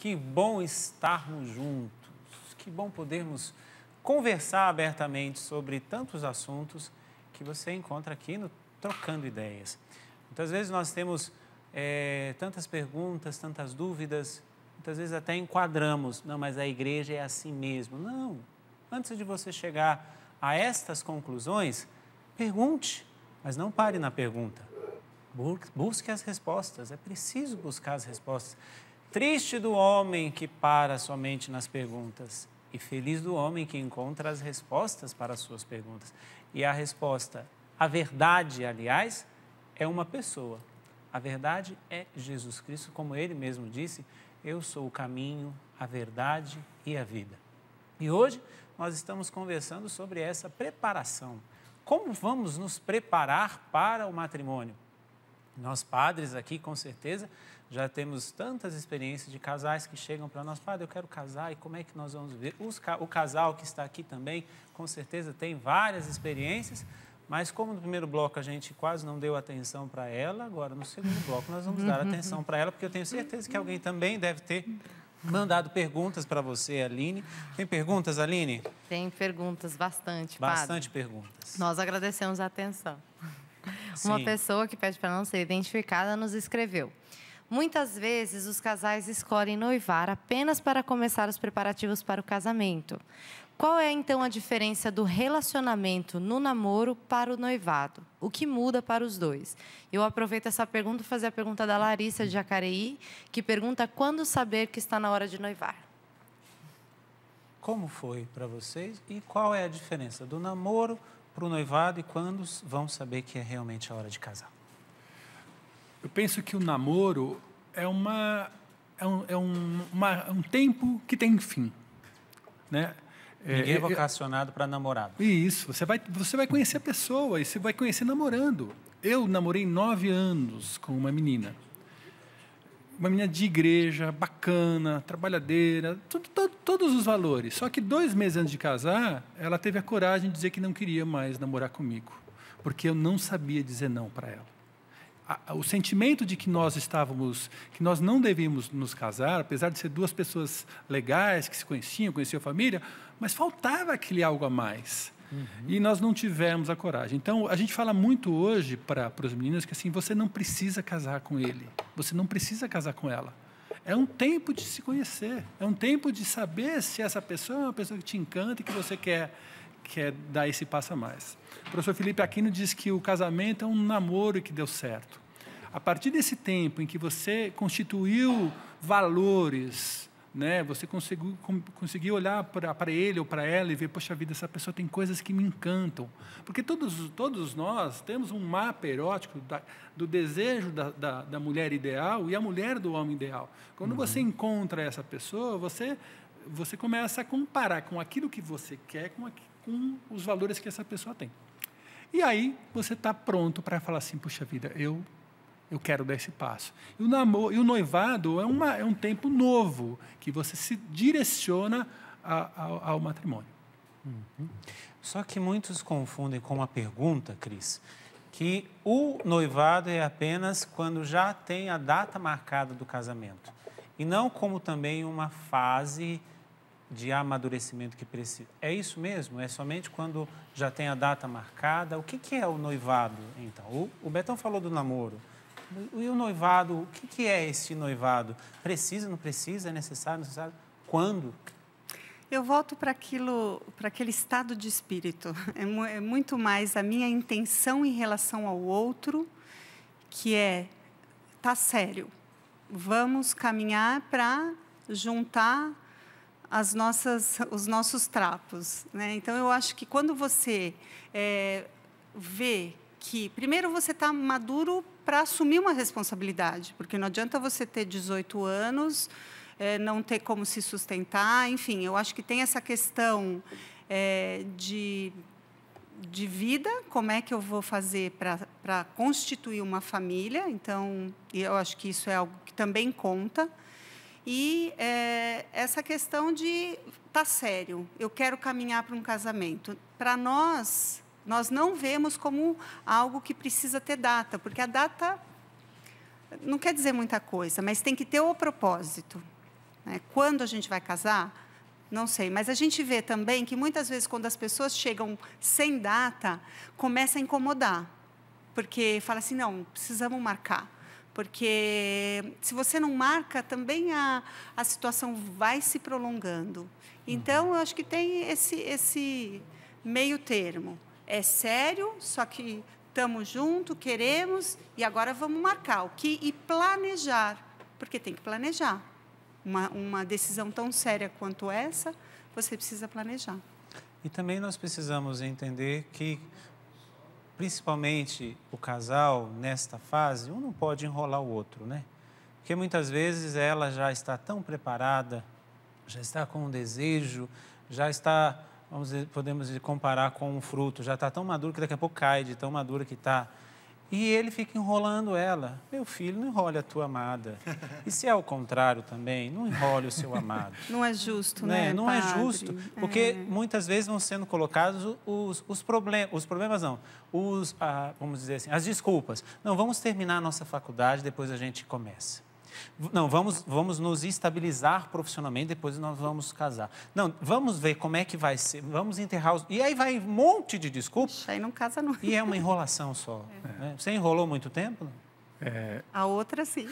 Que bom estarmos juntos, que bom podermos conversar abertamente sobre tantos assuntos que você encontra aqui no Trocando Ideias. Muitas vezes nós temos tantas perguntas, tantas dúvidas, muitas vezes até enquadramos, não, mas a igreja é assim mesmo. Não, antes de você chegar a estas conclusões, pergunte, mas não pare na pergunta. Busque as respostas, é preciso buscar as respostas. Triste do homem que para somente nas perguntas e feliz do homem que encontra as respostas para as suas perguntas. E a resposta, a verdade, aliás, é uma pessoa. A verdade é Jesus Cristo, como ele mesmo disse, eu sou o caminho, a verdade e a vida. E hoje nós estamos conversando sobre essa preparação. Como vamos nos preparar para o matrimônio? Nós padres aqui, com certeza, já temos tantas experiências de casais que chegam para nós, padre, eu quero casar, e como é que nós vamos ver? O casal que está aqui também, com certeza, tem várias experiências, mas como no primeiro bloco a gente quase não deu atenção para ela, agora no segundo bloco nós vamos dar atenção para ela, porque eu tenho certeza que alguém também deve ter mandado perguntas para você, Aline. Tem perguntas, Aline? Tem perguntas, bastante, Bastante padre. Perguntas. Nós agradecemos a atenção. Sim. Uma pessoa que pede para não ser identificada nos escreveu: muitas vezes os casais escolhem noivar apenas para começar os preparativos para o casamento. Qual é, então, a diferença do relacionamento no namoro para o noivado? O que muda para os dois? Eu aproveito essa pergunta para fazer a pergunta da Larissa de Jacareí, que pergunta quando saber que está na hora de noivar. Como foi para vocês e qual é a diferença do namoro para o noivado e quando vão saber que é realmente a hora de casar? Eu penso que o namoro é um tempo que tem fim, né? Ninguém é vocacionado para namorado. Isso, você vai conhecer a pessoa e você vai conhecer namorando. Eu namorei 9 anos com uma menina de igreja, bacana, trabalhadeira, todos os valores. Só que 2 meses antes de casar, ela teve a coragem de dizer que não queria mais namorar comigo, porque eu não sabia dizer não para ela. O sentimento de que nós não devíamos nos casar, apesar de ser 2 pessoas legais, que se conheciam a família, mas faltava aquele algo a mais. E nós não tivemos a coragem. Então, a gente fala muito hoje para os meninos que assim, você não precisa casar com ele, você não precisa casar com ela. É um tempo de se conhecer, é um tempo de saber se essa pessoa é uma pessoa que te encanta e que você quer dar esse passo a mais. O professor Felipe Aquino diz que o casamento é um namoro que deu certo. A partir desse tempo em que você constituiu valores, né, você conseguiu olhar para ele ou para ela e ver, poxa vida, essa pessoa tem coisas que me encantam. Porque todos nós temos um mapa erótico do desejo da mulher ideal e a mulher do homem ideal. Quando você encontra essa pessoa, você começa a comparar com aquilo que você quer com os valores que essa pessoa tem. E aí você está pronto para falar assim, puxa vida, eu quero dar esse passo. E o noivado é um tempo novo, que você se direciona ao matrimônio. Só que muitos confundem com uma pergunta, Cris, que o noivado é apenas quando já tem a data marcada do casamento. E não como também uma fase de amadurecimento que precisa. É isso mesmo? É somente quando já tem a data marcada? O que é o noivado, então? O Betão falou do namoro. E o noivado, o que é esse noivado? Precisa, não precisa? É necessário, não necessário? Quando? Eu volto para aquele estado de espírito. É muito mais a minha intenção em relação ao outro, que tá sério. Vamos caminhar para juntar os nossos trapos, né? Então, eu acho que quando você vê que, primeiro, você está maduro para assumir uma responsabilidade, porque não adianta você ter 18 anos, não ter como se sustentar, enfim, eu acho que tem essa questão de vida, como é que eu vou fazer para constituir uma família, então, eu acho que isso é algo que também conta. E essa questão de estar sério, eu quero caminhar para um casamento. Para nós não vemos como algo que precisa ter data, porque a data não quer dizer muita coisa, mas tem que ter o propósito. né? Quando a gente vai casar? Não sei, mas a gente vê também que muitas vezes quando as pessoas chegam sem data, começa a incomodar, porque fala assim, não, precisamos marcar, porque se você não marca, também a situação vai se prolongando. Então, eu acho que tem esse meio termo. É sério, só que estamos juntos, queremos, e agora vamos marcar e planejar, porque tem que planejar. Uma decisão tão séria quanto essa, você precisa planejar. E também nós precisamos entender que, principalmente o casal, nesta fase, um não pode enrolar o outro, né? Porque muitas vezes ela já está tão preparada, já está com um desejo, já está, podemos comparar com um fruto, já está tão maduro que daqui a pouco cai, de tão madura que está. E ele fica enrolando ela. Meu filho, não enrole a tua amada. E se é o contrário também, não enrole o seu amado. Não é justo, né? Não padre? é justo, porque muitas vezes vão sendo colocados os problemas não, vamos dizer assim, as desculpas. Não, vamos terminar a nossa faculdade, depois a gente começa. Não, vamos nos estabilizar profissionalmente, depois nós vamos casar. Não, vamos ver como é que vai ser, vamos enterrar os... E aí vai um monte de desculpas. Aí não casa não. E é uma enrolação só. Né? Você enrolou muito tempo? A outra, sim.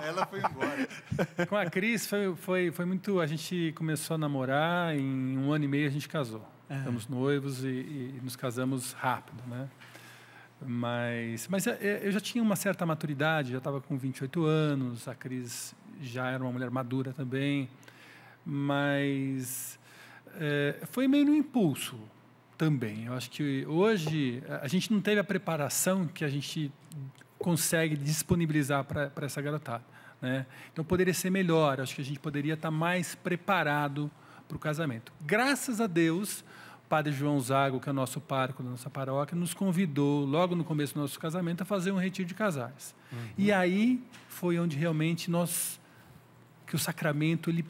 Ela foi embora. Com a Cris, foi muito... A gente começou a namorar, em 1 ano e meio a gente casou. Estamos noivos e nos casamos rápido, né? Mas eu já tinha uma certa maturidade, já estava com 28 anos, a Cris já era uma mulher madura também, mas foi meio no impulso também. Eu acho que hoje a gente não teve a preparação que a gente consegue disponibilizar para essa garotada, né? Então poderia ser melhor, acho que a gente poderia estar mais preparado para o casamento. Graças a Deus, o Padre João Zago, que é o nosso pároco da nossa paróquia, nos convidou, logo no começo do nosso casamento, a fazer um retiro de casais. E aí foi onde realmente que o sacramento, ele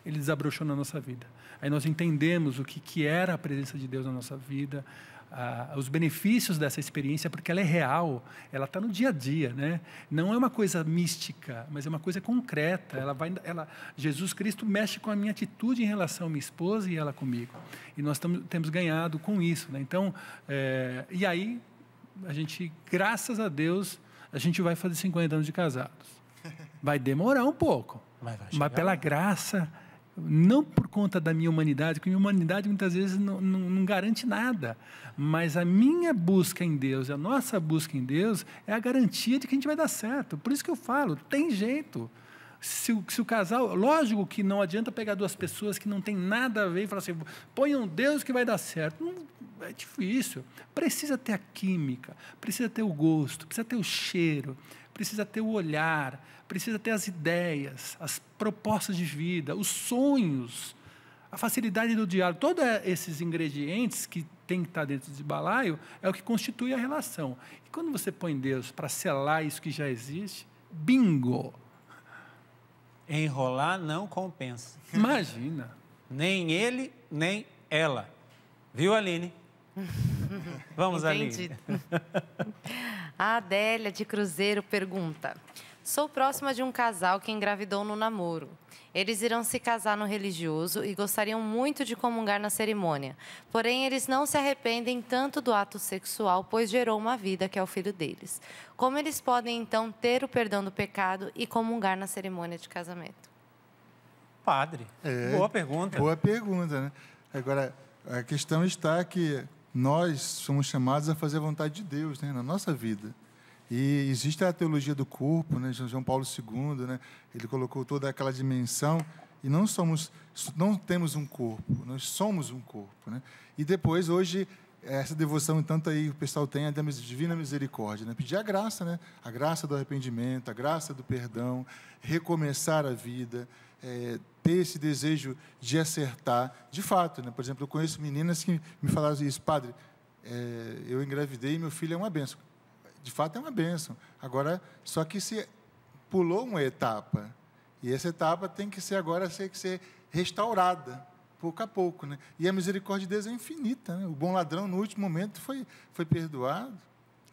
desabrochou na nossa vida. Aí nós entendemos o que era a presença de Deus na nossa vida, os benefícios dessa experiência, porque ela é real, ela está no dia a dia, né? Não é uma coisa mística, mas é uma coisa concreta. Jesus Cristo mexe com a minha atitude em relação à minha esposa e ela comigo. E nós temos ganhado com isso, né? Então, e aí, a gente, graças a Deus, a gente vai fazer 50 anos de casados. Vai demorar um pouco, mas pela graça... Não por conta da minha humanidade, porque a minha humanidade muitas vezes não garante nada, mas a minha busca em Deus, a nossa busca em Deus é a garantia de que a gente vai dar certo. Por isso que eu falo, tem jeito. Se o casal, lógico que não adianta pegar 2 pessoas que não tem nada a ver e falar assim, ponham Deus que vai dar certo. Não, é difícil. Precisa ter a química, precisa ter o gosto, precisa ter o cheiro, precisa ter o olhar, precisa ter as ideias, as propostas de vida, os sonhos, a facilidade do diálogo. Todos esses ingredientes que tem que estar dentro desse balaio é o que constitui a relação. E quando você põe Deus para selar isso que já existe, bingo! Enrolar não compensa. Imagina. Nem ele, nem ela. Viu, Aline? Vamos, Entendido. Aline. A Adélia, de Cruzeiro, pergunta: sou próxima de um casal que engravidou no namoro. Eles irão se casar no religioso e gostariam muito de comungar na cerimônia. Porém, eles não se arrependem tanto do ato sexual, pois gerou uma vida, que é o filho deles. Como eles podem, então, ter o perdão do pecado e comungar na cerimônia de casamento? Padre, boa pergunta. Boa pergunta, né? Agora, a questão está que nós somos chamados a fazer a vontade de Deus, né, na nossa vida. E existe a teologia do corpo, né? João Paulo II, né? Ele colocou toda aquela dimensão, e não temos um corpo, nós somos um corpo, né? E depois, hoje, essa devoção, tanto aí o pessoal tem a divina misericórdia, né? Pedir a graça, né? A graça do arrependimento, a graça do perdão, recomeçar a vida, ter esse desejo de acertar, de fato, né? Por exemplo, eu conheço meninas que me falaram isso: padre, eu engravidei e meu filho é uma bênção. De fato, é uma bênção. Agora, só que se pulou uma etapa, e essa etapa tem que ser agora ser restaurada, pouco a pouco, né? E a misericórdia de Deus é infinita, né? O bom ladrão, no último momento, foi perdoado,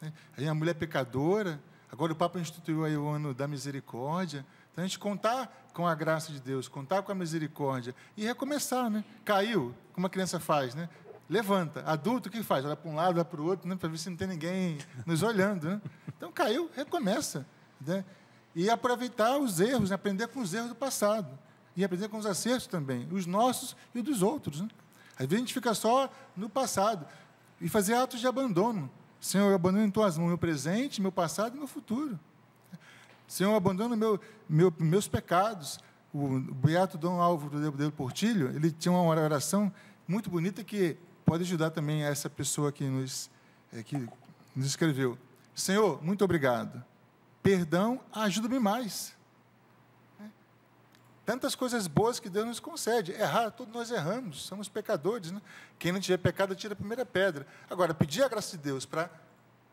né? Aí a mulher pecadora, Agora o Papa instituiu aí o ano da misericórdia. Então, a gente contar com a graça de Deus, contar com a misericórdia e recomeçar, né? Caiu, como a criança faz, né? Levanta. Adulto, o que faz? Olha para um lado, olha para o outro, né? Para ver se não tem ninguém nos olhando, né? Então, caiu, recomeça, né? E aproveitar os erros, né? Aprender com os erros do passado. E aprender com os acertos também, os nossos e os dos outros, né? Às vezes a gente fica só no passado. E fazer atos de abandono. Senhor, eu abandono em tuas mãos meu presente, meu passado e meu futuro. Senhor, eu abandono meus pecados. O beato Dom Álvaro de Portillo, ele tinha uma oração muito bonita que pode ajudar também essa pessoa que nos escreveu. Senhor, muito obrigado. Perdão, ajuda-me mais. Tantas coisas boas que Deus nos concede. Errar, todos nós erramos, somos pecadores, né? Quem não tiver pecado, tira a primeira pedra. Agora, pedir a graça de Deus para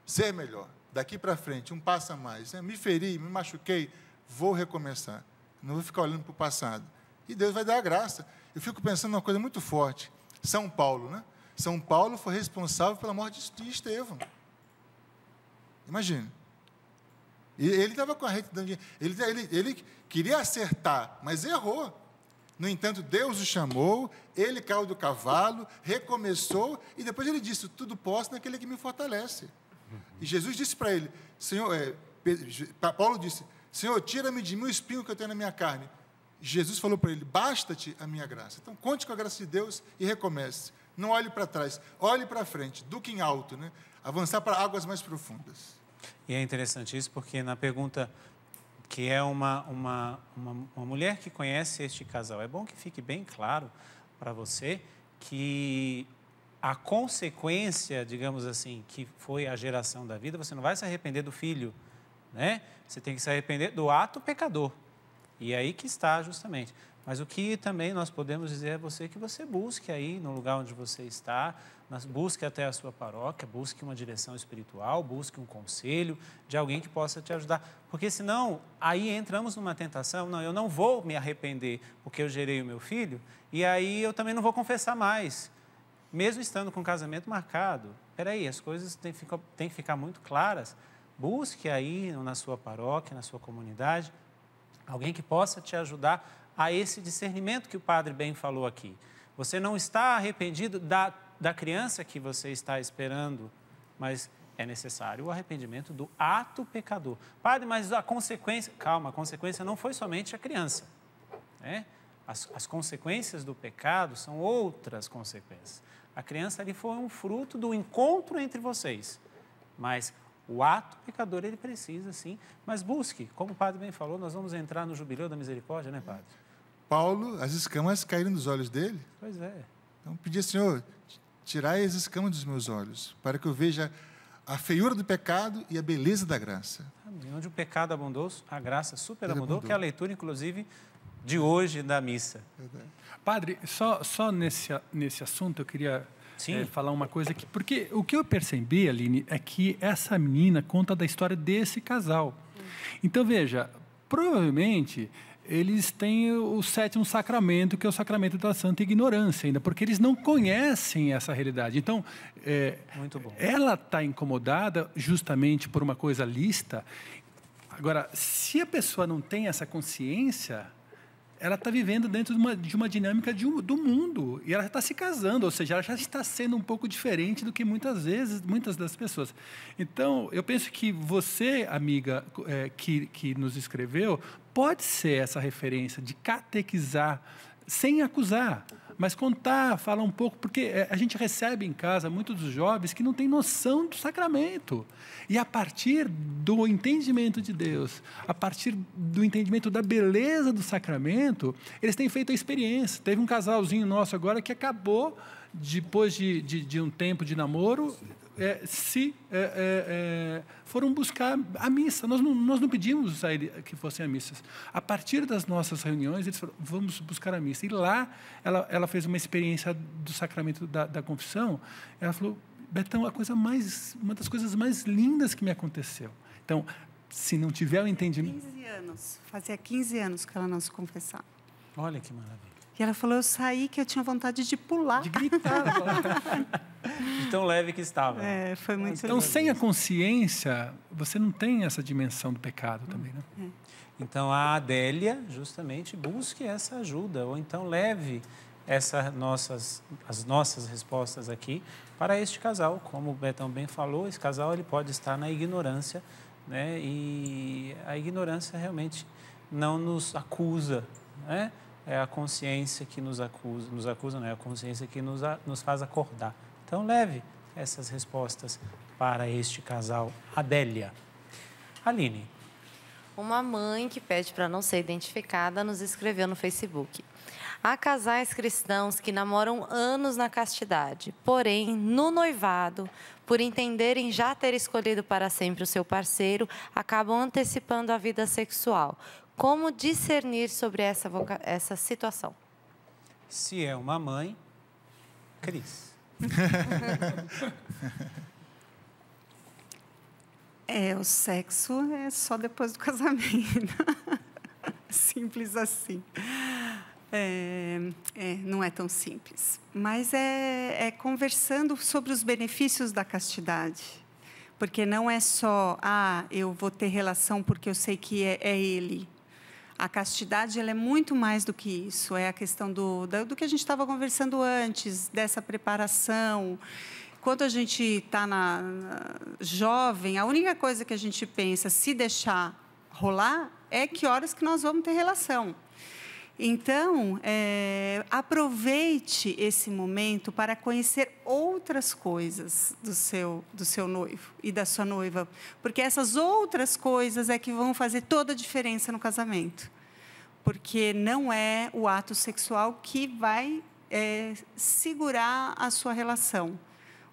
ser melhor, daqui para frente, um passo a mais. Né? Me feri, me machuquei, vou recomeçar. Não vou ficar olhando para o passado. E Deus vai dar a graça. Eu fico pensando numa coisa muito forte. São Paulo, né? São Paulo foi responsável pela morte de Estevão. Imagina. E ele estava com a retidão. Ele queria acertar, mas errou. No entanto, Deus o chamou, ele caiu do cavalo, recomeçou, e depois ele disse, tudo posso naquele que me fortalece. E Jesus disse para ele, Paulo disse, Senhor, tira-me de mim o espinho que eu tenho na minha carne. Jesus falou para ele, basta-te a minha graça. Então, conte com a graça de Deus e recomece. Não olhe para trás, olhe para frente, duque em alto, né? Avançar para águas mais profundas. E é interessante isso, porque na pergunta que é uma mulher que conhece este casal, é bom que fique bem claro para você que a consequência, digamos assim, que foi a geração da vida, você não vai se arrepender do filho, né? Você tem que se arrepender do ato pecador. E aí que está justamente. Mas o que também nós podemos dizer a você que você busque aí no lugar onde você está, busque até a sua paróquia, busque uma direção espiritual, busque um conselho de alguém que possa te ajudar. Porque senão, aí entramos numa tentação, não, eu não vou me arrepender porque eu gerei o meu filho, e aí eu também não vou confessar mais, mesmo estando com o casamento marcado. Espera aí, as coisas têm que ficar muito claras. Busque aí na sua paróquia, na sua comunidade, alguém que possa te ajudar a esse discernimento que o padre bem falou aqui. Você não está arrependido da criança que você está esperando, mas é necessário o arrependimento do ato pecador. Padre, mas a consequência... Calma, a consequência não foi somente a criança, né? As consequências do pecado são outras consequências. A criança ali foi um fruto do encontro entre vocês, mas o ato pecador ele precisa, sim, mas busque. Como o padre bem falou, nós vamos entrar no Jubileu da Misericórdia, né, padre? Paulo, as escamas caíram dos olhos dele. Pois é. Então, pedia, Senhor, tirai as escamas dos meus olhos, para que eu veja a feiura do pecado e a beleza da graça. Onde o pecado abundou, a graça superabundou, que é a leitura, inclusive, de hoje da missa. Padre, só nesse assunto eu queria falar uma coisa aqui, porque o que eu percebi, Aline, é que essa menina conta da história desse casal. Então, veja, provavelmente eles têm o sétimo sacramento, que é o sacramento da santa ignorância ainda, porque eles não conhecem essa realidade. Então, muito bom. Ela está incomodada justamente por uma coisa lícita. Agora, se a pessoa não tem essa consciência, ela está vivendo dentro de uma dinâmica do mundo, e ela está se casando, ou seja, ela já está sendo um pouco diferente do que muitas das pessoas. Então, eu penso que você, amiga, que nos escreveu, pode ser essa referência de catequizar, sem acusar, mas contar, falar um pouco, porque a gente recebe em casa muitos dos jovens que não têm noção do sacramento. E a partir do entendimento de Deus, a partir do entendimento da beleza do sacramento, eles têm feito a experiência. Teve um casalzinho nosso agora que acabou, depois de um tempo de namoro, foram buscar a missa. Nós não pedimos que fossem a missas. A partir das nossas reuniões, eles falaram, vamos buscar a missa. E lá, ela fez uma experiência do sacramento da confissão. Ela falou, Betão, uma das coisas mais lindas que me aconteceu. Então, se não tiver o entendimento... Fazia 15 anos que ela não se confessava. Olha que maravilha. E ela falou, eu saí que eu tinha vontade de pular. De gritar. De tão leve que estava. Foi muito Então, sem a consciência, você não tem essa dimensão do pecado também, né? Então, a Adélia, justamente, busque essa ajuda, ou então leve as nossas respostas aqui para este casal. Como o Betão bem falou, esse casal ele pode estar na ignorância, né? E a ignorância realmente não nos acusa, né? É a consciência que nos acusa não é a consciência que nos faz acordar. Então, leve essas respostas para este casal. Adélia. Aline. Uma mãe que pede para não ser identificada nos escreveu no Facebook. Há casais cristãos que namoram anos na castidade, porém, no noivado, por entenderem já ter escolhido para sempre o seu parceiro, acabam antecipando a vida sexual. Como discernir sobre essa situação? Se é uma mãe, Cris. O sexo é só depois do casamento. Simples assim. Não é tão simples. Mas é conversando sobre os benefícios da castidade. Porque não é só, eu vou ter relação porque eu sei que é ele. A castidade ela é muito mais do que isso. É a questão do que a gente estava conversando antes, dessa preparação. Quando a gente está jovem, a única coisa que a gente pensa, se deixar rolar, é que horas que nós vamos ter relação. Então, aproveite esse momento para conhecer outras coisas do seu noivo e da sua noiva, porque essas outras coisas é que vão fazer toda a diferença no casamento, porque não é o ato sexual que vai segurar a sua relação,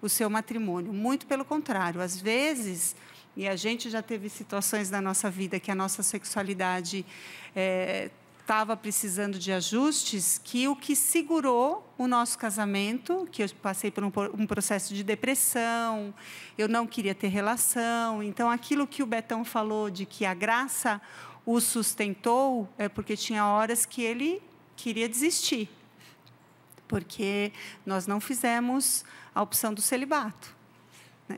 o seu matrimônio. Muito pelo contrário, às vezes, e a gente já teve situações na nossa vida que a nossa sexualidade estava precisando de ajustes, que o que segurou o nosso casamento, que eu passei por um processo de depressão, eu não queria ter relação. Então, aquilo que o Betão falou de que a graça o sustentou, é porque tinha horas que ele queria desistir, porque nós não fizemos a opção do celibato. Né?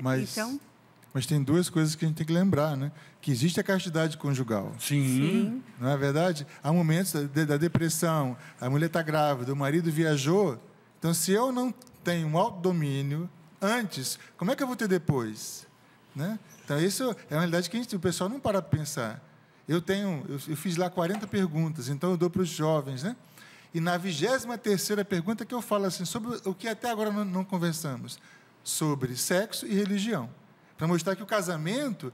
Mas tem duas coisas que a gente tem que lembrar, né? Que existe a castidade conjugal. Sim. Não é verdade? Há momentos da depressão, a mulher está grávida, o marido viajou. Então, se eu não tenho um autodomínio antes, como é que eu vou ter depois? Né? Então, isso é uma realidade que o pessoal não para para pensar. Eu fiz lá 40 perguntas, então eu dou para os jovens, né? E na 23ª pergunta que eu falo assim, sobre o que até agora não conversamos, sobre sexo e religião. Para mostrar que o casamento,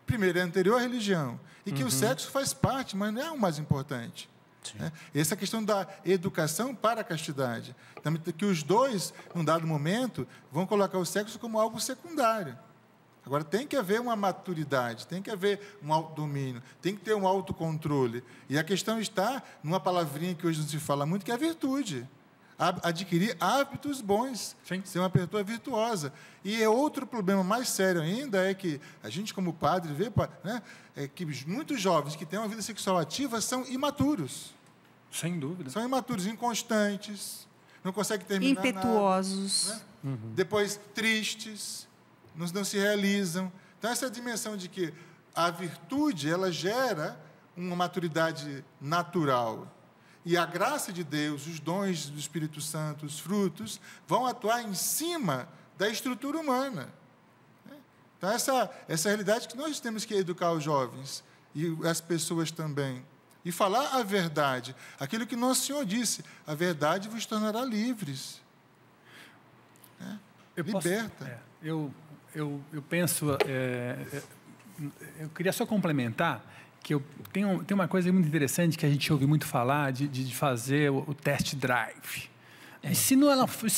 primeiro, é anterior à religião, e que o sexo faz parte, mas não é o mais importante. Né? Essa questão da educação para a castidade. Também que os dois, num dado momento, vão colocar o sexo como algo secundário. Agora, tem que haver uma maturidade, tem que haver um autodomínio, tem que ter um autocontrole. E a questão está numa palavrinha que hoje não se fala muito, que é a virtude. Adquirir hábitos bons, ser uma pessoa virtuosa. E outro problema mais sério ainda é que a gente, como padre, vê, né, que muitos jovens que têm uma vida sexual ativa são imaturos. Sem dúvida. São imaturos, inconstantes, não conseguem terminar impetuosos. nada, né? Depois, tristes, não se realizam. Então, essa dimensão de que a virtude ela gera uma maturidade natural. E a graça de Deus, os dons do Espírito Santo, os frutos, vão atuar em cima da estrutura humana. Então, essa realidade que nós temos que educar os jovens e as pessoas também. E falar a verdade. Aquilo que Nosso Senhor disse, a verdade vos tornará livres. Liberta. Eu penso... eu queria só complementar que tem uma coisa muito interessante que a gente ouve muito falar de fazer o test drive. Se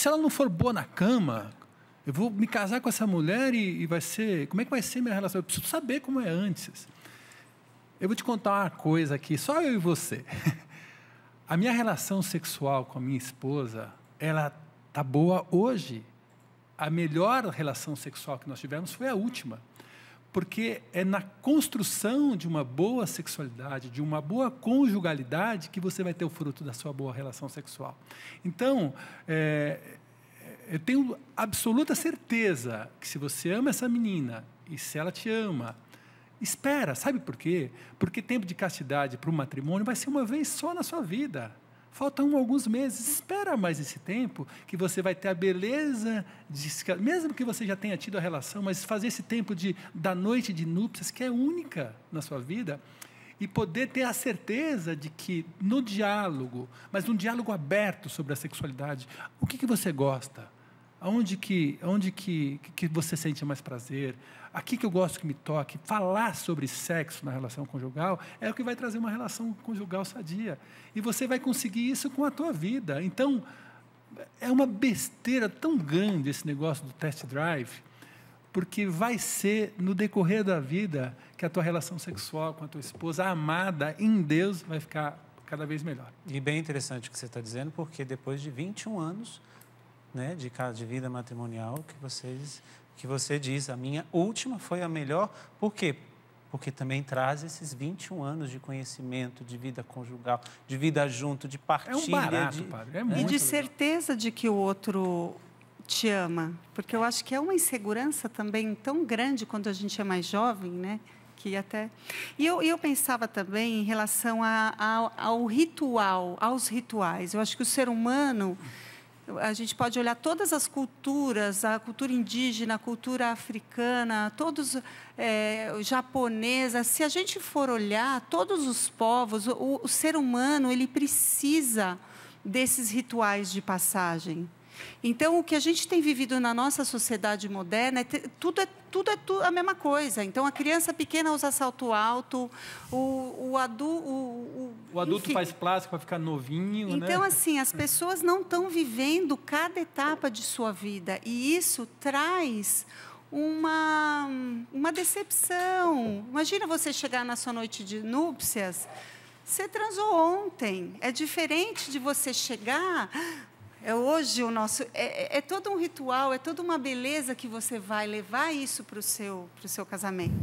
ela não for boa na cama, eu vou me casar com essa mulher e vai ser... Como é que vai ser minha relação? Eu preciso saber como é antes. Eu vou te contar uma coisa aqui, só eu e você. A minha relação sexual com a minha esposa, ela está boa hoje. A melhor relação sexual que nós tivemos foi a última. porque é na construção de uma boa sexualidade, de uma boa conjugalidade, que você vai ter o fruto da sua boa relação sexual. Então, eu tenho absoluta certeza que se você ama essa menina e se ela te ama, espera, sabe por quê? Porque tempo de castidade para o matrimônio vai ser uma vez só na sua vida. Faltam alguns meses, espera mais esse tempo, que você vai ter a beleza, mesmo que você já tenha tido a relação, mas fazer esse tempo da noite de núpcias, que é única na sua vida, e poder ter a certeza de que no diálogo, mas num diálogo aberto sobre a sexualidade, o que você gosta? Onde que você sente mais prazer? Aqui que eu gosto que me toque. Falar sobre sexo na relação conjugal é o que vai trazer uma relação conjugal sadia. E você vai conseguir isso com a tua vida. Então, é uma besteira tão grande esse negócio do test drive, porque vai ser no decorrer da vida que a tua relação sexual com a tua esposa amada em Deus vai ficar cada vez melhor. E bem interessante o que você está dizendo, porque depois de 21 anos, né, de vida matrimonial, que você diz, a minha última foi a melhor. Por quê? Porque também traz esses 21 anos de conhecimento, de vida conjugal, de vida junto, de partilha. É um barato, padre. É muito E de legal. certeza de que o outro te ama. Porque eu acho que é uma insegurança também tão grande quando a gente é mais jovem, né? Que até... E eu pensava também em relação ao ritual, aos rituais. Eu acho que o ser humano... A gente pode olhar todas as culturas, a cultura indígena, a cultura africana, todos japonesa. Se a gente for olhar todos os povos, o ser humano ele precisa desses rituais de passagem. Então, o que a gente tem vivido na nossa sociedade moderna, tudo é a mesma coisa. Então, a criança pequena usa salto alto, o adulto enfim, faz plástico para ficar novinho, então, né? assim, as pessoas não estão vivendo cada etapa de sua vida. E isso traz uma decepção. Imagina você chegar na sua noite de núpcias, você transou ontem. É diferente de você chegar... Hoje o nosso é todo um ritual, é toda uma beleza que você vai levar isso para o seu casamento.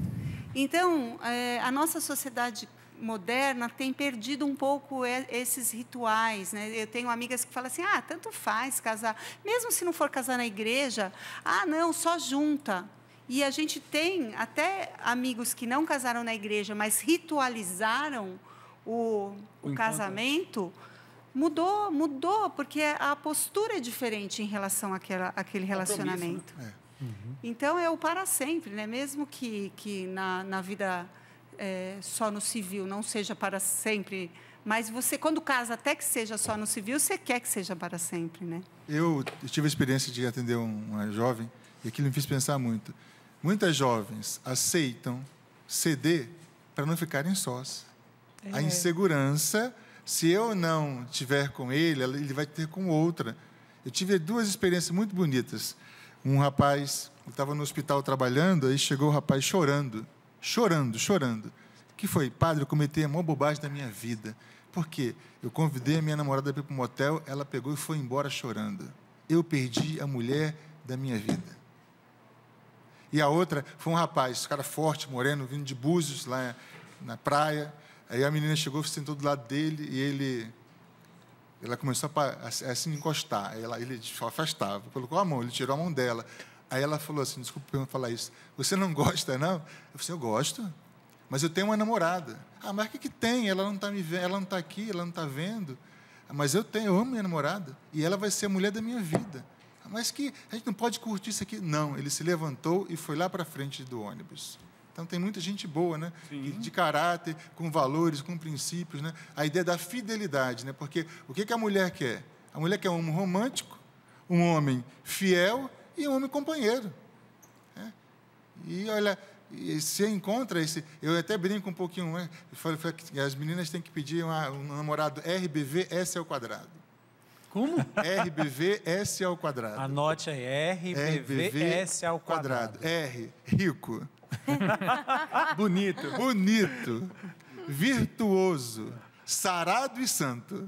Então, a nossa sociedade moderna tem perdido um pouco esses rituais, né? Eu tenho amigas que falam assim, tanto faz casar, mesmo se não for casar na igreja, não, só junta. E a gente tem até amigos que não casaram na igreja, mas ritualizaram o casamento. Mudou, porque a postura é diferente em relação àquele relacionamento. Né? Então, é o para sempre, né? Mesmo que na vida só no civil não seja para sempre, mas você, quando casa, até que seja só no civil, você quer que seja para sempre, né? Eu tive a experiência de atender uma jovem, e aquilo me fez pensar muito. Muitas jovens aceitam ceder para não ficarem sós. A insegurança... Se eu não estiver com ele vai ter com outra. Eu tive 2 experiências muito bonitas. Um rapaz, eu estava no hospital trabalhando, aí chegou o rapaz chorando. Que foi? Padre, eu cometi a maior bobagem da minha vida. Por quê? Eu convidei a minha namorada para ir para um motel, ela pegou e foi embora chorando. Eu perdi a mulher da minha vida. E a outra foi um rapaz, um cara forte, moreno, vindo de Búzios, lá na praia. Aí a menina chegou, sentou do lado dele e ela começou a se encostar. Aí ele afastava, colocou a mão, ele tirou a mão dela. Aí ela falou assim, desculpa eu falar isso, você não gosta, não? Eu falei assim, eu gosto, mas eu tenho uma namorada. Mas o que tem? Ela não está me vendo, ela não está aqui, ela não está vendo. Mas eu amo minha namorada e ela vai ser a mulher da minha vida. Mas que a gente não pode curtir isso aqui? Não, ele se levantou e foi lá para frente do ônibus. Então, tem muita gente boa, né? De caráter, com valores, com princípios, né? A ideia da fidelidade, né? Porque o que a mulher quer? A mulher quer um homem romântico, um homem fiel e um homem companheiro. Né? E, olha, você encontra esse... Eu até brinco um pouquinho, né? As meninas têm que pedir um namorado RBVS². Como? RBVS². Anote aí, RBVS². R, rico. Bonito. Virtuoso, sarado e santo.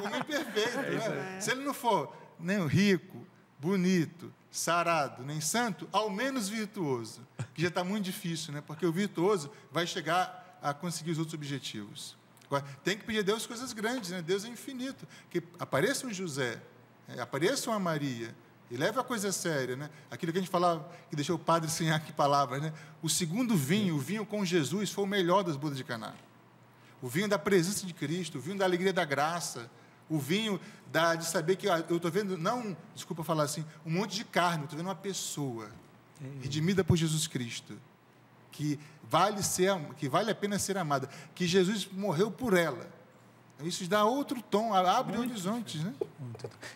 Homem perfeito, né? Se ele não for nem rico, bonito, sarado, nem santo, ao menos virtuoso. Que já está muito difícil, né? Porque o virtuoso vai chegar a conseguir os outros objetivos. Agora, tem que pedir a Deus coisas grandes, né? Deus é infinito. Que apareça um José, apareça uma Maria, e leve a coisa séria, né? Aquilo que a gente falava, que deixou o padre sem aqui palavras, né? O segundo vinho, o vinho com Jesus, foi o melhor das bodas de Caná. O vinho da presença de Cristo, o vinho da alegria da graça, o vinho de saber que eu estou vendo, não, desculpa falar assim, um monte de carne, eu estou vendo uma pessoa redimida por Jesus Cristo, que vale a pena ser amada, que Jesus morreu por ela. Isso dá outro tom, abre horizontes, né?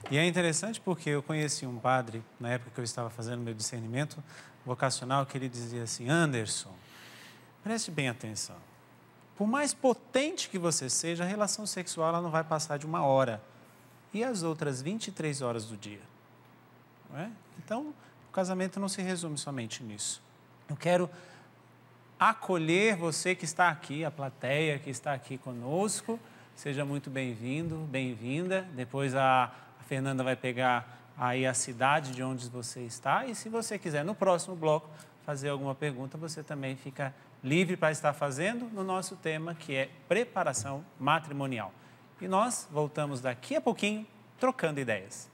E é interessante porque eu conheci um padre, na época que eu estava fazendo meu discernimento vocacional, que ele dizia assim: Anderson, preste bem atenção. Por mais potente que você seja, a relação sexual ela não vai passar de 1 hora. E as outras 23 horas do dia? Não é? Então, o casamento não se resume somente nisso. Eu quero acolher você que está aqui, a plateia que está aqui conosco. Seja muito bem-vindo, bem-vinda. Depois a Fernanda vai pegar aí a cidade de onde você está. E se você quiser, no próximo bloco, fazer alguma pergunta, você também fica livre para estar fazendo no nosso tema, que é preparação matrimonial. E nós voltamos daqui a pouquinho, trocando ideias.